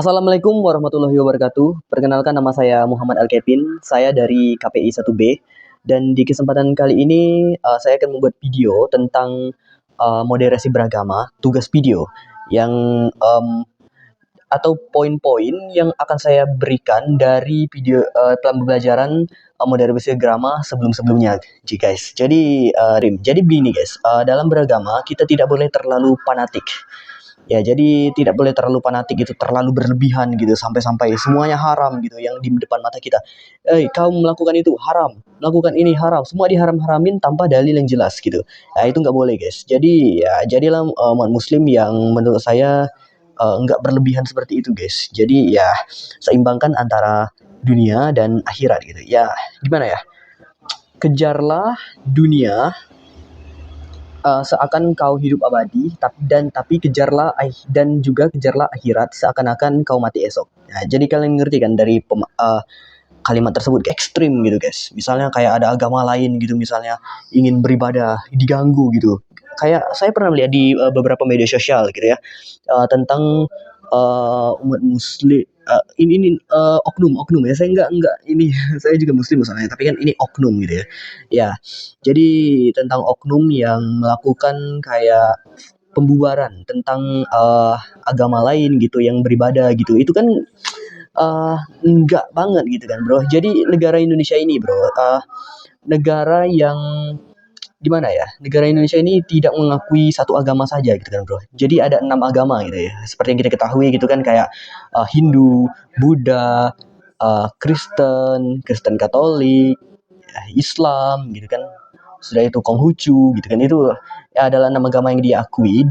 Assalamualaikum warahmatullahi wabarakatuh. Perkenalkan, nama saya Muhammad Al-Kevin. Saya dari KPI 1B. Dan di kesempatan kali ini saya akan membuat video tentang moderasi beragama, tugas video yang atau poin-poin yang akan saya berikan dari video pembelajaran moderasi beragama sebelum-sebelumnya, guys. Jadi begini guys, dalam beragama kita tidak boleh terlalu fanatik. Ya, jadi tidak boleh terlalu fanatik gitu, terlalu berlebihan gitu, sampai-sampai semuanya haram gitu yang di depan mata kita. Kau melakukan itu haram, melakukan ini haram, semua diharam-haramin tanpa dalil yang jelas gitu. Nah, itu nggak boleh guys. Jadi ya jadilah umat muslim yang menurut saya nggak berlebihan seperti itu guys. Jadi ya seimbangkan antara dunia dan akhirat gitu. Ya gimana ya? Kejarlah dunia seakan kau hidup abadi, tapi kejarlah dan juga kejarlah akhirat seakan-akan kau mati esok. Nah, jadi kalian ngerti kan dari kalimat tersebut ekstrim gitu guys. Misalnya kayak ada agama lain gitu, misalnya ingin beribadah diganggu gitu. Kayak saya pernah melihat di beberapa media sosial gitu ya, tentang umat muslim, oknum ya, saya nggak ini saya juga muslim misalnya, tapi kan ini oknum gitu ya. Ya, jadi tentang oknum yang melakukan kayak pembubaran tentang agama lain gitu yang beribadah gitu. Itu kan enggak banget gitu kan, Bro. Jadi negara Indonesia ini, Bro, negara yang gimana ya? Negara Indonesia ini tidak mengakui satu agama saja gitu kan, Bro. Jadi ada 6 agama gitu ya. Seperti yang kita ketahui gitu kan, kayak Hindu, Buddha, Kristen Katolik, Islam gitu kan. Sudah itu Konghucu gitu kan, itu ya adalah 6 agama yang diakui.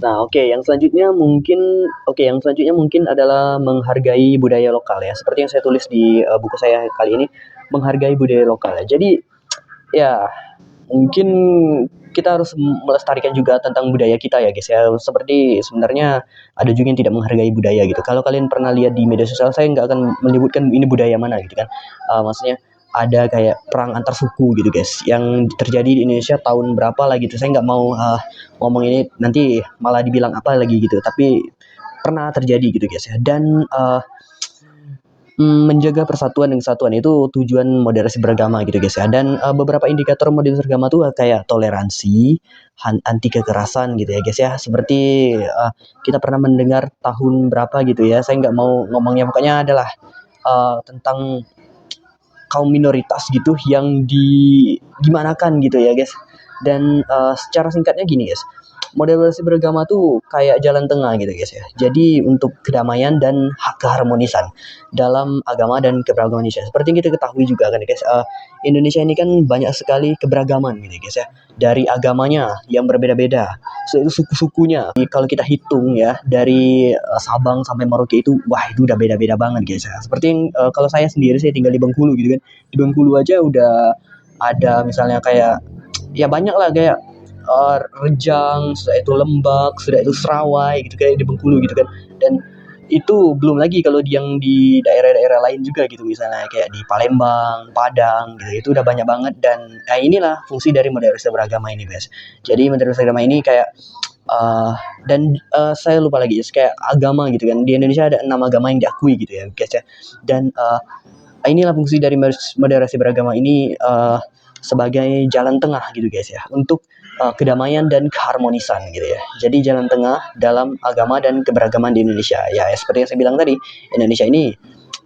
Nah, yang selanjutnya mungkin adalah menghargai budaya lokal ya. Seperti yang saya tulis di buku saya kali ini, menghargai budaya lokal ya. Jadi ya mungkin kita harus melestarikan juga tentang budaya kita ya guys ya. Seperti sebenarnya ada juga yang tidak menghargai budaya gitu. Kalau kalian pernah lihat di media sosial, saya nggak akan menyebutkan ini budaya mana gitu kan. Maksudnya ada kayak perang antar suku gitu guys yang terjadi di Indonesia tahun berapa lah gitu. Saya nggak mau ngomong ini nanti malah dibilang apa lagi gitu, tapi pernah terjadi gitu guys ya. Dan menjaga persatuan dan kesatuan itu tujuan moderasi beragama gitu guys ya. Dan beberapa indikator moderasi beragama tuh kayak toleransi, anti kekerasan gitu ya guys ya. Seperti kita pernah mendengar tahun berapa gitu ya, saya nggak mau ngomongnya, pokoknya adalah tentang kaum minoritas gitu yang dimanakan gitu ya guys. Dan secara singkatnya gini guys, moderasi beragama tuh kayak jalan tengah gitu guys ya. Jadi untuk kedamaian dan keharmonisan dalam agama dan keberagaman Indonesia. Seperti yang kita ketahui juga kan guys, Indonesia ini kan banyak sekali keberagaman gitu guys ya. Dari agamanya yang berbeda-beda, suku-sukunya. Kalau kita hitung ya dari Sabang sampai Merauke itu, wah itu udah beda-beda banget guys ya. Seperti yang kalau saya sendiri, saya tinggal di Bengkulu gitu kan. Di Bengkulu aja udah ada misalnya kayak ya banyak lah kayak Rejang, sudah itu Lembak, sudah itu Serawai gitu kayak di Bengkulu gitu kan. Dan itu belum lagi kalau yang di daerah-daerah lain juga gitu, misalnya kayak di Palembang, Padang gitu. Itu udah banyak banget. Dan inilah fungsi dari moderasi beragama ini guys. Jadi moderasi beragama ini kayak saya lupa lagi kayak agama gitu kan. Di Indonesia ada 6 agama yang diakui gitu ya guys ya. Dan inilah fungsi dari moderasi beragama ini, sebagai jalan tengah gitu guys ya, untuk kedamaian dan keharmonisan gitu ya. Jadi jalan tengah dalam agama dan keberagaman di Indonesia ya. Seperti yang saya bilang tadi, Indonesia ini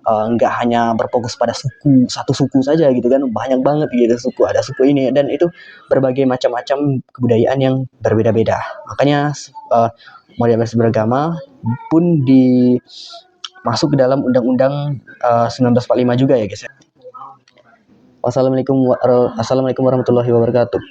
nggak hanya berfokus pada satu suku saja gitu kan, banyak banget gitu suku, ada suku ini dan itu, berbagai macam-macam kebudayaan yang berbeda-beda. Makanya moderasi beragama pun masuk ke dalam Undang-Undang 1945 juga ya guys ya. Wassalamualaikum warahmatullahi wabarakatuh.